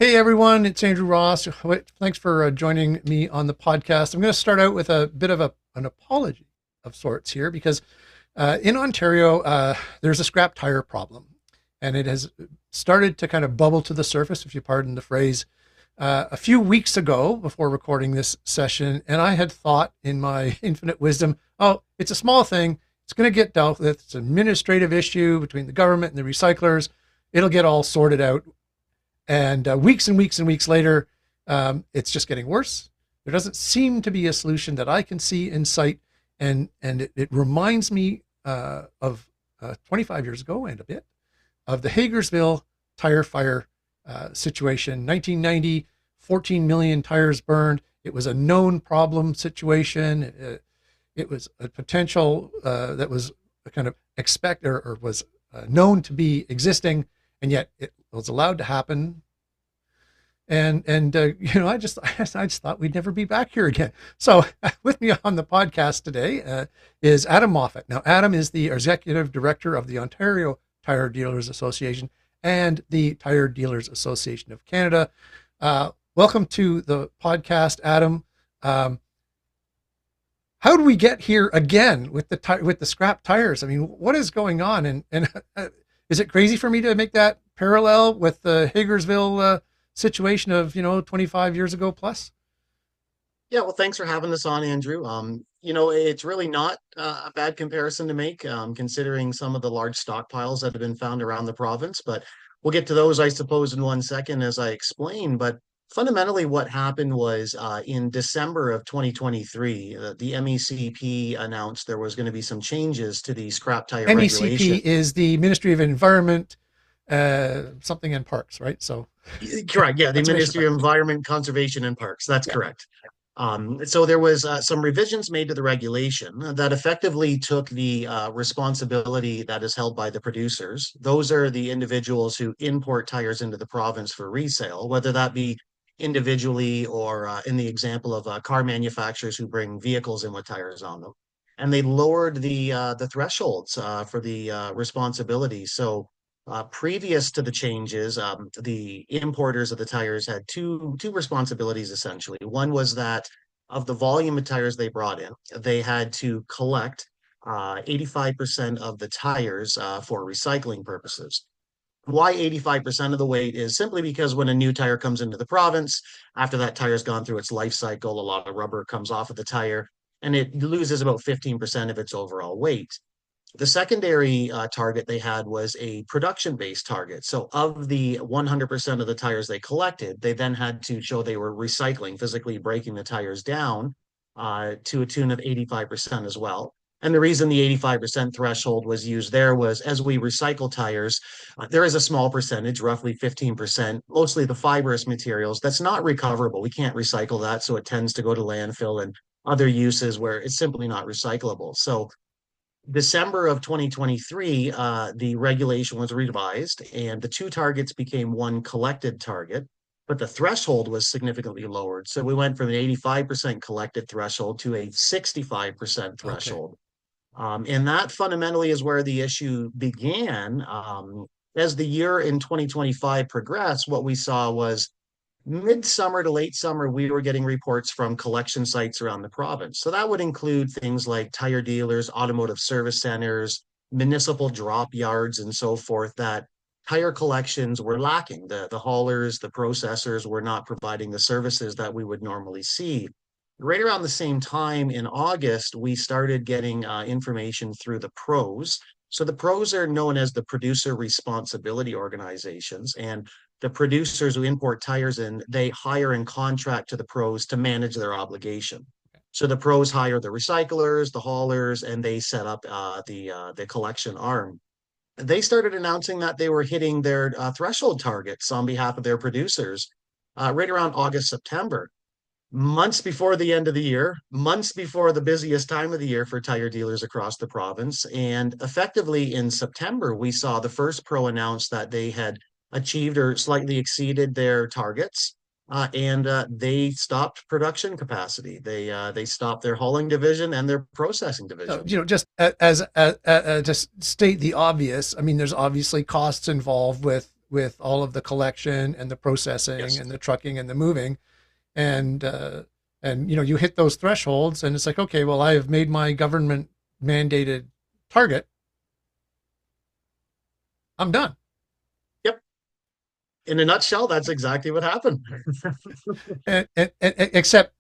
Hey everyone, it's Andrew Ross. Thanks for joining me on the podcast. I'm going to start out with a bit of an apology of sorts here because in Ontario, there's a scrap tire problem, and it has started to kind of bubble to the surface, if you pardon the phrase, a few weeks ago before recording this session. And I had thought in my infinite wisdom, oh, it's a small thing. It's going to get dealt with. It's an administrative issue between the government and the recyclers. It'll get all sorted out. And weeks and weeks and weeks later, it's just getting worse. There doesn't seem to be a solution that I can see in sight. And it reminds me of 25 years ago and a bit of the Hagersville tire fire situation. 1990, 14 million tires burned. It was a known problem situation. It was a potential that was kind of or was known to be existing, and yet it was allowed to happen. And I just thought we'd never be back here again. So with me on the podcast today is Adam Moffat. Now, Adam is the executive director of the Ontario Tire Dealers Association and the Tire Dealers Association of Canada. Welcome to the podcast, Adam. How do we get here again with the scrap tires? I mean, what is going on? And is it crazy for me to make that parallel with the Hagersville situation of 25 years ago plus? Yeah, well, thanks for having us on, Andrew. It's really not a bad comparison to make, considering some of the large stockpiles that have been found around the province. But we'll get to those, I suppose, in 1 second as I explain. But fundamentally, what happened was in December of 2023, the MECP announced there was going to be some changes to the scrap tire regulation. MECP is the Ministry of Environment, something and Parks, right? So Correct. Yeah, the conservation Ministry of parks. Environment, Conservation, and Parks. That's Yeah. correct. So there was some revisions made to the regulation that effectively took the responsibility that is held by the producers. Those are the individuals who import tires into the province for resale, whether that be individually or in the example of car manufacturers who bring vehicles in with tires on them. And they lowered the thresholds for the responsibility. So previous to the changes, the importers of the tires had two responsibilities essentially. One was that of the volume of tires they brought in, they had to collect 85% of the tires for recycling purposes. Why 85% of the weight is simply because when a new tire comes into the province, after that tire's gone through its life cycle, a lot of rubber comes off of the tire and it loses about 15% of its overall weight. The secondary target they had was a production-based target. So of the 100% of the tires they collected, they then had to show they were recycling, physically breaking the tires down to a tune of 85% as well. And the reason the 85% threshold was used there was as we recycle tires, there is a small percentage, roughly 15%, mostly the fibrous materials, that's not recoverable. We can't recycle that, so it tends to go to landfill and other uses where it's simply not recyclable. So December of 2023, the regulation was revised and the two targets became one collected target, but the threshold was significantly lowered. So we went from an 85% collected threshold to a 65% Okay. threshold. And that fundamentally is where the issue began. As the year in 2025 progressed, what we saw was midsummer to late summer, we were getting reports from collection sites around the province. So that would include things like tire dealers, automotive service centers, municipal drop yards, and so forth, that tire collections were lacking. The haulers, the processors were not providing the services that we would normally see. Right around the same time in August, we started getting information through the pros. So the pros are known as the producer responsibility organizations. And the producers who import tires in, they hire and contract to the pros to manage their obligation. So the pros hire the recyclers, the haulers, and they set up the collection arm. They started announcing that they were hitting their threshold targets on behalf of their producers right around August, September, months before the end of the year, months before the busiest time of the year for tire dealers across the province. And effectively in September, we saw the first pro announce that they had achieved or slightly exceeded their targets. And they stopped production capacity. They stopped their hauling division and their processing division. Just as just state the obvious. I mean, there's obviously costs involved with with all of the collection and the processing Yes. and the trucking and the moving, and you hit those thresholds, and it's like, okay, well, I have made my government mandated target. I'm done. Yep. In a nutshell, that's exactly what happened. And except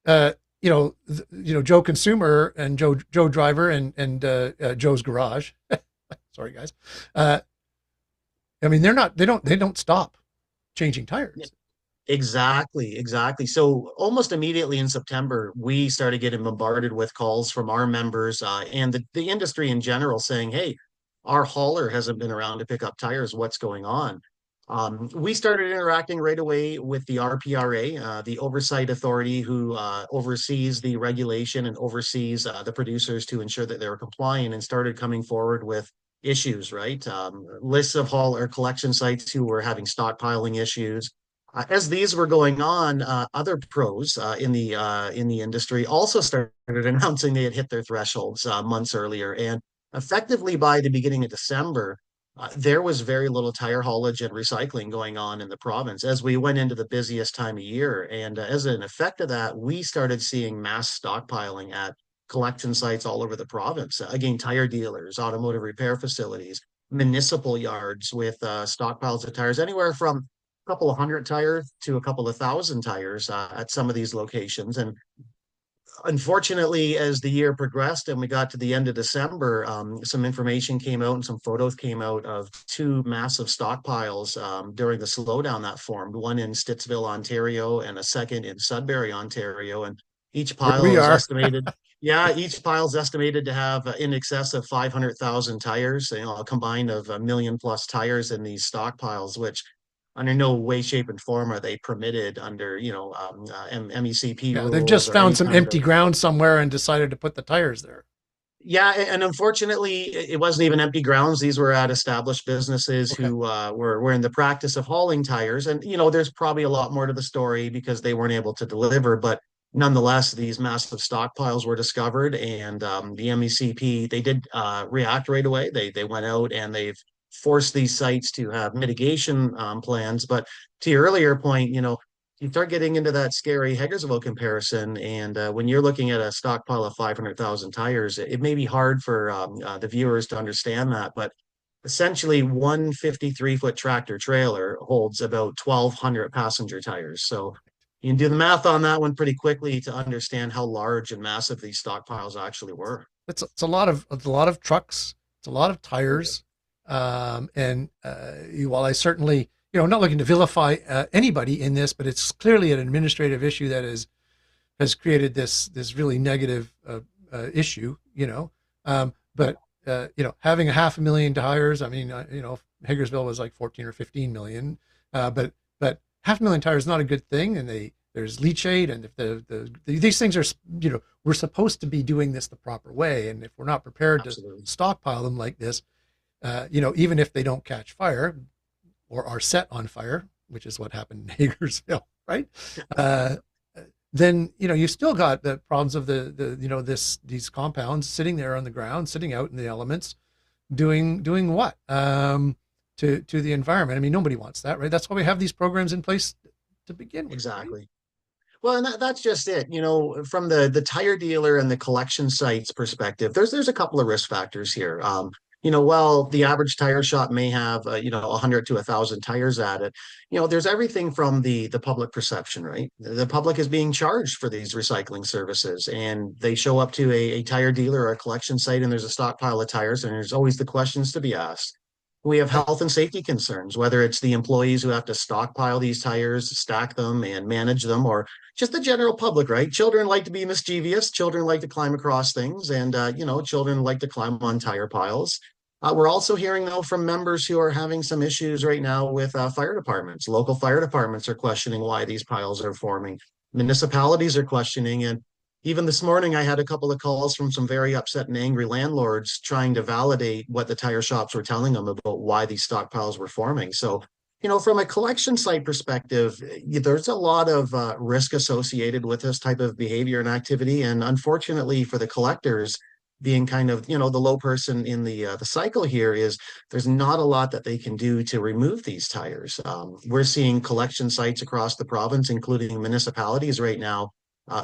uh, Joe Consumer and Joe Driver and Joe's Garage. Sorry, guys. Uh, I mean, they don't stop changing tires. Exactly, exactly. So almost immediately in September, we started getting bombarded with calls from our members and the industry in general saying, hey, our hauler hasn't been around to pick up tires. What's going on? We started interacting right away with the RPRA, the oversight authority who oversees the regulation and oversees the producers to ensure that they're compliant, and started coming forward with issues, right? Lists of haul or collection sites who were having stockpiling issues. As these were going on, other pros in the industry also started announcing they had hit their thresholds months earlier, and effectively by the beginning of December, there was very little tire haulage and recycling going on in the province as we went into the busiest time of year. And as an effect of that, we started seeing mass stockpiling at collection sites all over the province. Again, tire dealers, automotive repair facilities, municipal yards with stockpiles of tires, anywhere from couple of hundred tires to a couple of thousand tires at some of these locations. And unfortunately, as the year progressed and we got to the end of December, some information came out and some photos came out of two massive stockpiles during the slowdown that formed, one in Stittsville, Ontario, and a second in Sudbury, Ontario. And each Where pile we is are. estimated. Yeah, each pile is estimated to have in excess of 500,000 tires, a combined of a million plus tires in these stockpiles, which under no way, shape, and form are they permitted under, MECP Yeah, they've rules just or found any some kind empty of. ground somewhere and decided to put the tires there. Yeah, and unfortunately, it wasn't even empty grounds. These were at established businesses Okay. who were in the practice of hauling tires. And there's probably a lot more to the story because they weren't able to deliver. But nonetheless, these massive stockpiles were discovered, and the MECP they did react right away. They went out and they've forced these sites to have mitigation plans. But to your earlier point, you start getting into that scary Hagersville comparison, and when you're looking at a stockpile of 500,000 tires, it may be hard for the viewers to understand that, but essentially one 53-foot tractor trailer holds about 1,200 passenger tires. So you can do the math on that one pretty quickly to understand how large and massive these stockpiles actually were. It's a lot of trucks. It's a lot of tires. And while I certainly, not looking to vilify anybody in this, but it's clearly an administrative issue that has created this really negative issue. But having a 500,000 tires, I mean, Hagersville was like 14 or 15 million, but 500,000 tires is not a good thing, and there's leachate, and if these things are, we're supposed to be doing this the proper way, and if we're not prepared to Absolutely. stockpile them like this, even if they don't catch fire or are set on fire, which is what happened in Hagersville, right? Uh, then you still got the problems of these compounds sitting there on the ground, sitting out in the elements, doing what to the environment. I mean, nobody wants that, right? That's why we have these programs in place to begin with, right? Exactly. Well, and that's just it. From the tire dealer and the collection sites perspective, there's a couple of risk factors here. While the average tire shop may have 100 to 1,000 tires at it, there's everything from the public perception, right? The public is being charged for these recycling services, and they show up to a tire dealer or a collection site, and there's a stockpile of tires, and there's always the questions to be asked. We have Yep. health and safety concerns, whether it's the employees who have to stockpile these tires, stack them, and manage them, or just the general public, right? Children like to be mischievous. Children like to climb across things, and children like to climb on tire piles. We're also hearing though from members who are having some issues right now with fire departments. Local fire departments are questioning why these piles are forming. Municipalities are questioning, and even this morning, I had a couple of calls from some very upset and angry landlords trying to validate what the tire shops were telling them about why these stockpiles were forming. So, from a collection site perspective, there's a lot of risk associated with this type of behavior and activity. And unfortunately for the collectors, being kind of, the low person in the cycle here, is there's not a lot that they can do to remove these tires. We're seeing collection sites across the province, including municipalities right now,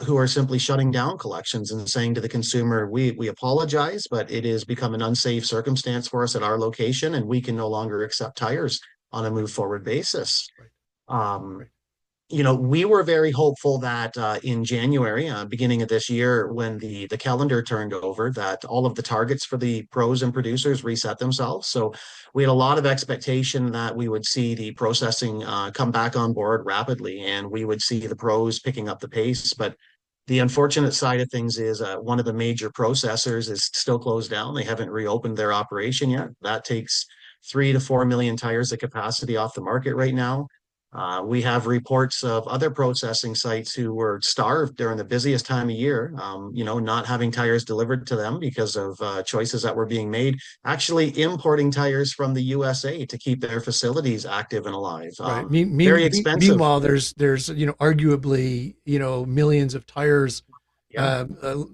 who are simply shutting down collections and saying to the consumer, we apologize, but it has become an unsafe circumstance for us at our location, and we can no longer accept tires on a move forward basis. Right. Um, Right. we were very hopeful that in January, beginning of this year, when the calendar turned over, that all of the targets for the pros and producers reset themselves. So we had a lot of expectation that we would see the processing come back on board rapidly, and we would see the pros picking up the pace. But the unfortunate side of things is one of the major processors is still closed down. They haven't reopened their operation yet. That takes 3 to 4 million tires of capacity off the market right now. We have reports of other processing sites who were starved during the busiest time of year, not having tires delivered to them because of choices that were being made, actually importing tires from the USA to keep their facilities active and alive. Right. Very expensive. Meanwhile, there's arguably millions of tires Yeah.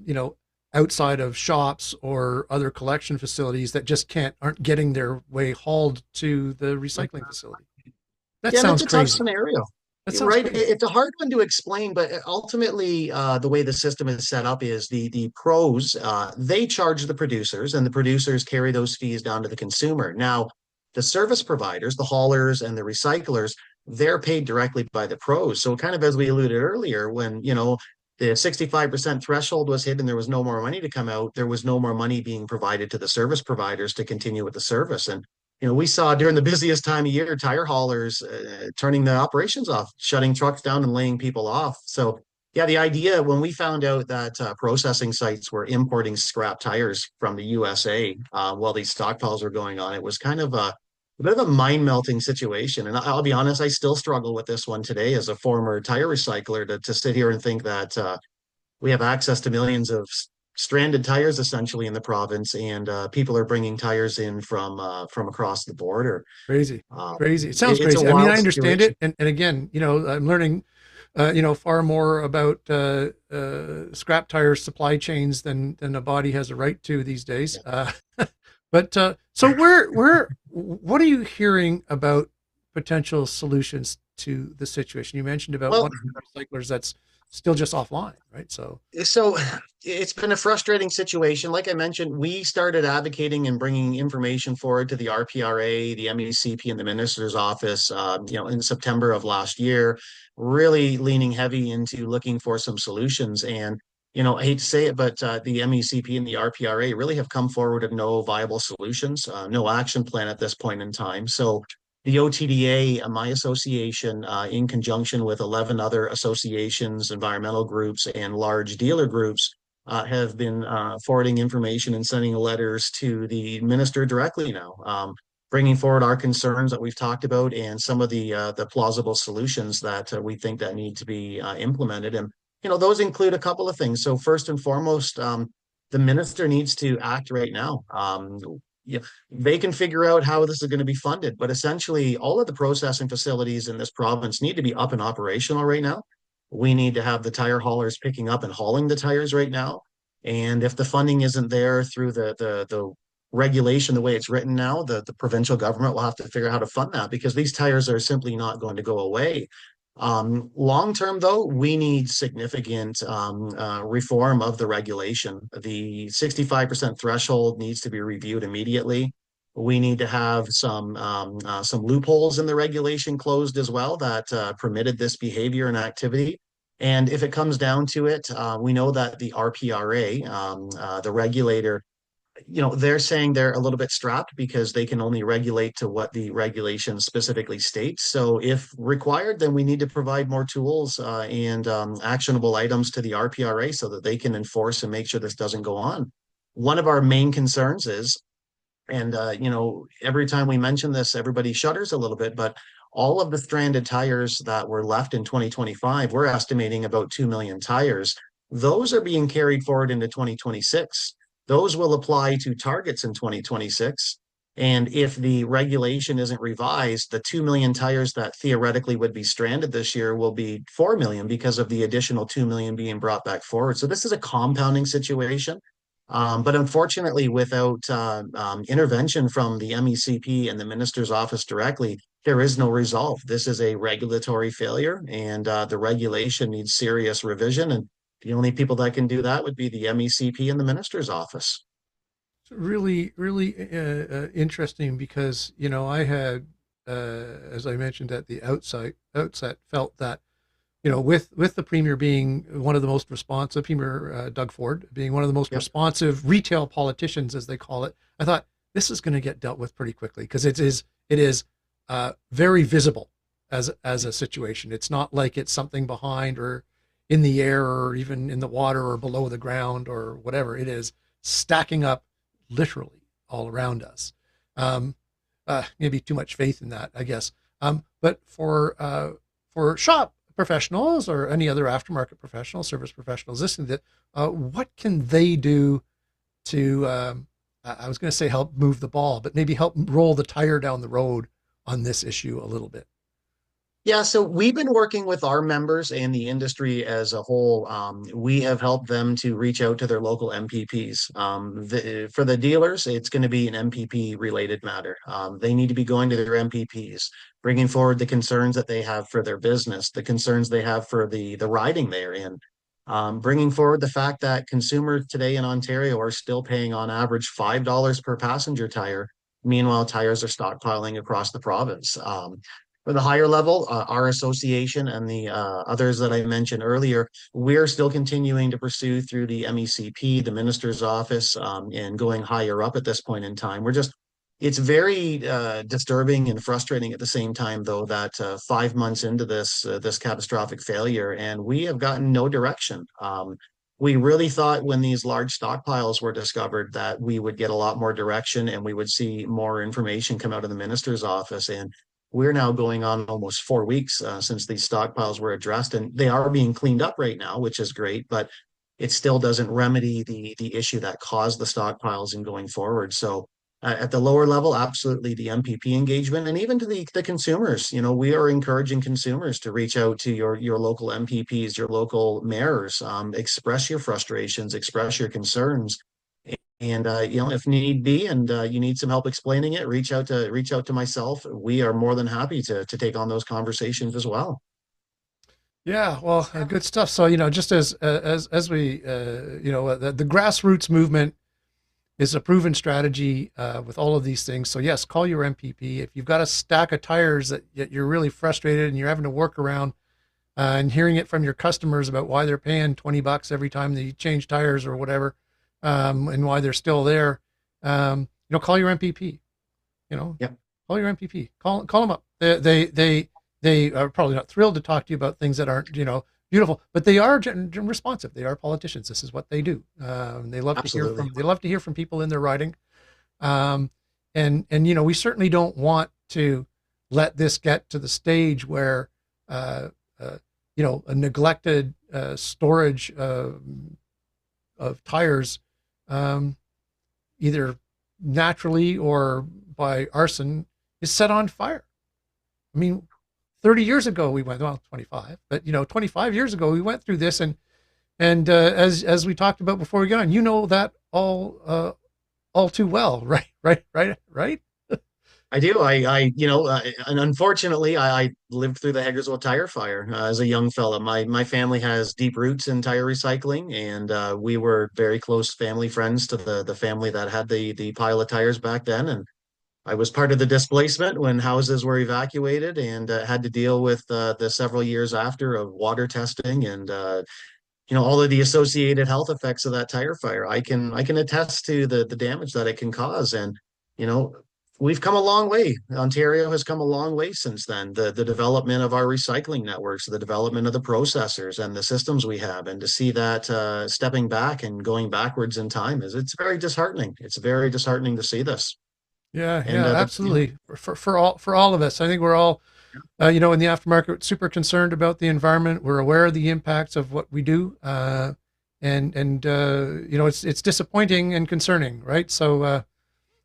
you know outside of shops or other collection facilities that just aren't getting their way hauled to the recycling facility. That Yeah, and it's sounds a tough crazy. scenario. That sounds Right. crazy. It's a hard one to explain, but ultimately, the way the system is set up is the pros, they charge the producers, and the producers carry those fees down to the consumer. Now, the service providers, the haulers and the recyclers, they're paid directly by the pros. So kind of as we alluded earlier, when, the 65% threshold was hit and there was no more money to come out, there was no more money being provided to the service providers to continue with the service. And we saw during the busiest time of year, tire haulers turning the operations off, shutting trucks down and laying people off. So, yeah, the idea when we found out that processing sites were importing scrap tires from the USA while these stockpiles were going on, it was kind of a bit of a mind melting situation. And I'll be honest, I still struggle with this one today as a former tire recycler to sit here and think that we have access to millions of stranded tires essentially in the province, and people are bringing tires in from across the border. Crazy, Um, crazy. It sounds it's a crazy. I mean, wild I understand situation. it, and again, I'm learning, far more about scrap tire supply chains than a body has a right to these days. Yeah. But so what are you hearing about potential solutions to the situation? You mentioned about Well, one of the recyclers that's still just offline, right? So so it's been a frustrating situation. Like I mentioned, we started advocating and bringing information forward to the RPRA, the MECP, and the minister's office, in September of last year, really leaning heavy into looking for some solutions. And, I hate to say it, but the MECP and the RPRA really have come forward with no viable solutions, no action plan at this point in time. So the OTDA, my association, in conjunction with 11 other associations, environmental groups, and large dealer groups, have been forwarding information and sending letters to the minister directly now, bringing forward our concerns that we've talked about and some of the plausible solutions that we think that need to be implemented. And those include a couple of things. So first and foremost, the minister needs to act right now. Yeah, they can figure out how this is going to be funded, but essentially all of the processing facilities in this province need to be up and operational right now. We need to have the tire haulers picking up and hauling the tires right now. And if the funding isn't there through the regulation, the way it's written now, the provincial government will have to figure out how to fund that, because these tires are simply not going to go away. Long term, though, we need significant reform of the regulation. The 65% threshold needs to be reviewed immediately. We need to have some loopholes in the regulation closed as well that permitted this behavior and activity. And if it comes down to it, we know that the RPRA, the regulator, they're saying they're a little bit strapped because they can only regulate to what the regulation specifically states. So if required, then we need to provide more tools and actionable items to the RPRA so that they can enforce and make sure this doesn't go on. One of our main concerns is, and every time we mention this, everybody shudders a little bit, but all of the stranded tires that were left in 2025, we're estimating about 2 million tires. Those are being carried forward into 2026. Those will apply to targets in 2026. And if the regulation isn't revised, the 2 million tires that theoretically would be stranded this year will be 4 million because of the additional 2 million being brought back forward. So this is a compounding situation. But unfortunately, without intervention from the MECP and the minister's office directly, there is no resolve. This is a regulatory failure, and the regulation needs serious revision. And the only people that can do that would be the MECP and the minister's office. It's really, really interesting because, I had, as I mentioned at the outset, felt that, with the premier being one of the most responsive, Premier Doug Ford being one of the most Yep. responsive retail politicians, as they call it, I thought this is going to get dealt with pretty quickly because it is very visible as a situation. It's not like it's something behind or in the air or even in the water or below the ground or whatever. It is stacking up literally all around us. Um, Maybe too much faith in that, I guess. But for shop professionals or any other aftermarket professionals, service professionals listening to that, what can they do to, I was going to say help move the ball, but maybe help roll the tire down the road on this issue a little bit? Yeah, so we've been working with our members and the industry as a whole. We have helped them to reach out to their local MPPs. For the dealers, it's going to be an MPP related matter. They need to be going to their MPPs, bringing forward the concerns that they have for their business, the concerns they have for the riding they're in. Bringing forward the fact that consumers today in Ontario are still paying on average $5 per passenger tire. Meanwhile, tires are stockpiling across the province. For the higher level, our association and the others that I mentioned earlier, we're still continuing to pursue through the MECP, the minister's office, and going higher up at this point in time. It's very disturbing and frustrating at the same time, though, that 5 months into this catastrophic failure, and we have gotten no direction. We really thought when these large stockpiles were discovered that we would get a lot more direction and we would see more information come out of the minister's office. And we're now going on almost 4 weeks since these stockpiles were addressed, and they are being cleaned up right now, which is great, but it still doesn't remedy the issue that caused the stockpiles in going forward. So at the lower level, absolutely the MPP engagement, and even to the consumers. We are encouraging consumers to reach out to your local MPPs, your local mayors, express your frustrations, express your concerns, and if need be, and you need some help explaining it, reach out to myself. We are more than happy to take on those conversations as well. Yeah, well, good stuff. So, just as we, the grassroots movement is a proven strategy with all of these things. So yes, call your MPP. If you've got a stack of tires that you're really frustrated and you're having to work around and hearing it from your customers about why they're paying $20 every time they change tires or whatever, and why they're still there, call your MPP. You know, Yep. call your MPP. Call them up. They are probably not thrilled to talk to you about things that aren't beautiful, but they are responsive. They are politicians. This is what they do. They love to hear Absolutely. from people in their riding, um, and we certainly don't want to let this get to the stage where uh, a neglected storage of tires, um, either naturally or by arson, is set on fire. I mean, 30 years ago we went, well, 25, but 25 years ago we went through this, and as we talked about before we got on, that all too well, right, right. I do. And unfortunately, I lived through the Hagersville tire fire as a young fella. My family has deep roots in tire recycling, and we were very close family friends to the family that had the pile of tires back then. And I was part of the displacement when houses were evacuated, and had to deal with the several years after of water testing and all of the associated health effects of that tire fire. I can attest to the damage that it can cause, and you know we've come a long way. Ontario has come a long way since then. The development of our recycling networks, the development of the processors and the systems we have, and to see that stepping back and going backwards in time it's very disheartening. It's very disheartening to see this. Yeah, And yeah, the absolutely. For all of us, I think we're all, in the aftermarket, super concerned about the environment. We're aware of the impacts of what we do, and it's disappointing and concerning, right? So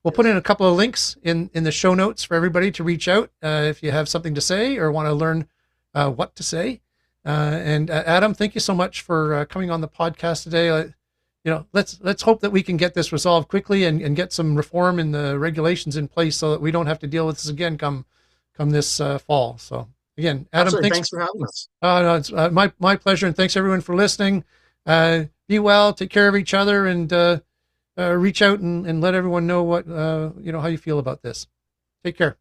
we'll put in a couple of links in the show notes for everybody to reach out if you have something to say or want to learn what to say. And Adam, thank you so much for coming on the podcast today. let's hope that we can get this resolved quickly and get some reform in the regulations in place so that we don't have to deal with this again come this fall. So again, Adam, Absolutely. thanks. Thanks for having us. No, it's my pleasure, and thanks everyone for listening. Be well, take care of each other, and reach out and let everyone know what how you feel about this. Take care.